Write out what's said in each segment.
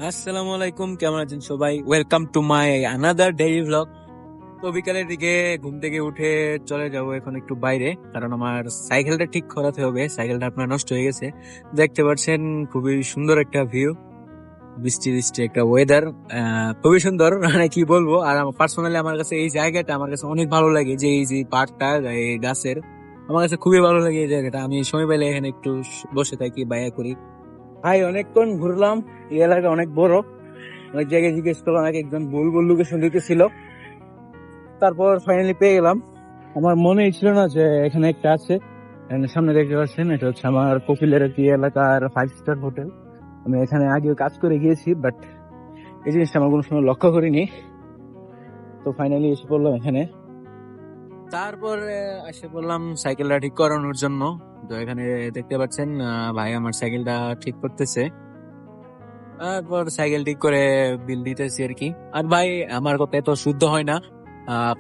আসসালামু আলাইকুম, কেমন আছেন সবাই? Welcome to my another daily vlog. তো বিকালের দিকে ঘুম থেকে উঠে চলে যাব এখন একটু বাইরে, কারণ আমার সাইকেলটা ঠিক করাতে হবে। সাইকেলটা আপনার নষ্ট হয়ে গেছে। দেখতে পাচ্ছেন খুবই সুন্দর একটা ভিউ, বৃষ্টি বৃষ্টি একটা ওয়েদার, খুবই সুন্দর। মানে কি বলবো। আর আমার পার্সোনালি আমার কাছে এই জায়গাটা আমার কাছে অনেক ভালো লাগে, যে এই যে পার্কটা, এই গাছের, আমার কাছে খুবই ভালো লাগে এই জায়গাটা। আমি সময় পেলে এখানে একটু বসে থাকি, বাইরে করি। ভাই অনেকক্ষণ ঘুরলাম, এই এলাকা অনেক বড়। অনেক জায়গায় জিজ্ঞেস করলাম, এক একজন ভুল ভুল লোকেশন দিতেছিল। তারপর ফাইনালি পেয়ে গেলাম। আমার মনেই ছিল না যে এখানে একটা আছে। এখানে সামনে দেখতে পাচ্ছেন, এটা হচ্ছে আমার কপিলের একটি এলাকার 5 স্টার হোটেল। আমি এখানে আগেও কাজ করে গিয়েছি, বাট এই জিনিসটা আমার কোনো সময় লক্ষ্য করিনি। তো ফাইনালি এসে পড়লাম এখানে। তারপর এসে পড়লাম সাইকেলটা ঠিক করানোর জন্য। তো এখানে দেখতে পাচ্ছেন ভাই আমার সাইকেলটা ঠিক করতেছে। তারপর সাইকেল ঠিক করে বিল দিতেছি আর কি। আর ভাই আমার কথা এত শুদ্ধ হয় না,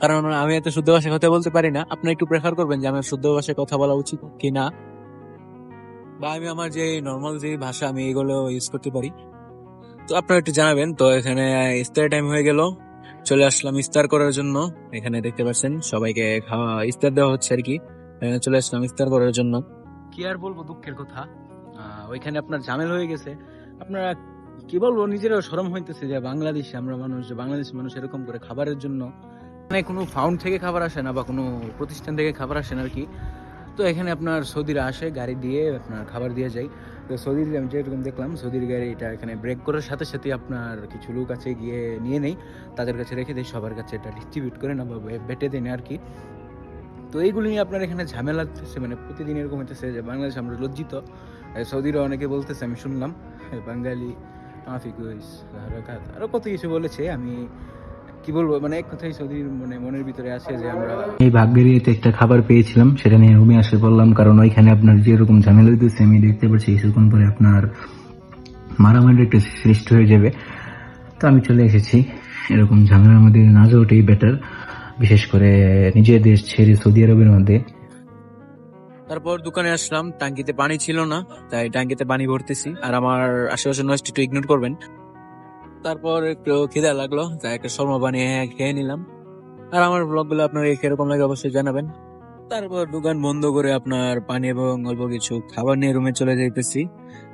কারণ আমি এত শুদ্ধ ভাষায় কথা বলতে পারি না। আপনি একটু প্রেফার করবেন যে আমার শুদ্ধ ভাষায় কথা বলা উচিত কি না, বা আমি আমার যে নর্মাল যে ভাষা আমি এগুলো ইউজ করতে পারি। তো আপনারা একটু জানাবেন। তো এখানে ইফতার টাইম হয়ে গেল, চলে আসলাম ইফতার করার জন্য। এখানে দেখতে পাচ্ছেন সবাইকে খাওয়া ইফতার দেওয়া হচ্ছে আর কি। এখানে চলে আসলাম ইফতার করার জন্য। কি আর বলবো, দুঃখের কথা, ওইখানে আপনার ঝামেলা হয়ে গেছে। আপনারা কি বলবো, নিজেরও শরম হইতেছে যে বাংলাদেশে আমরা মানুষ, যে বাংলাদেশের মানুষ এরকম করে খাবারের জন্য, মানে কোনো ফাউন্ড থেকে খাবার আসে না বা কোনো প্রতিষ্ঠান থেকে খাবার আসে না আর কি। তো এখানে আপনার সৌদিরা আসে গাড়ি দিয়ে, আপনার খাবার দিয়ে যায়। তো সৌদির আমি যেরকম দেখলাম, সৌদির গাড়িটা এখানে ব্রেক করার সাথে সাথে আপনার কিছু লোক আছে গিয়ে নিয়ে নেই, তাদের কাছে রেখে দেয়, সবার কাছে এটা ডিস্ট্রিবিউট করে না বা বেটে দেয় না আর কি। তো এইগুলো নিয়ে আপনার এখানে ঝামেলা হচ্ছে, মানে প্রতিদিন এরকম হচ্ছে যে বাংলাদেশ আমরা লজ্জিত। সৌদিরা অনেকে বলতেছে, আমি শুনলাম বাঙালি মাফিক আরো কত কিছু বলেছে। আমি কি বলবো, মানে এক কথাই সৌদির মানে মনের ভিতরে আছে যে আমরা এই ভাগ্যের ইয়েতে একটা খাবার পেয়েছিলাম, সেটা নিয়ে রুমে আসে পড়লাম, কারণ ওইখানে আপনার যেরকম ঝামেলা হইতেছে আমি দেখতে পাচ্ছি কিছুক্ষণ পরে আপনার মারামারি একটা সৃষ্টি হয়ে যাবে। তো আমি চলে এসেছি, এরকম ঝামেলার মধ্যে না যাওয়াটাই বেটার, বিশেষ করে নিজের দেশ ছেড়ে সৌদি আরবের মধ্যে। তারপর দোকানে আসলাম, টাঙ্কিতে পানি ছিল না, তাই টাঙ্কিতে পানি ভরতেছি। আর আমার আশেপাশে নয়েজটা একটু ইগনোর করবেন। তারপর একটু খিদা লাগলো, তাই একটা শর্মা বানিয়ে খেয়ে নিলাম। আর আমার ব্লগ গুলো আপনার কিরকম লাগে অবশ্যই জানাবেন। তারপর দোকান বন্ধ করে আপনার পানি এবং অল্প কিছু খাবার নিয়ে রুমে চলে যাইতেছি।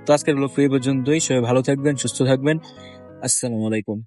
তো আজকের ব্লগ এই পর্যন্তই। সবাই ভালো থাকবেন, সুস্থ থাকবেন। আসসালামু আলাইকুম।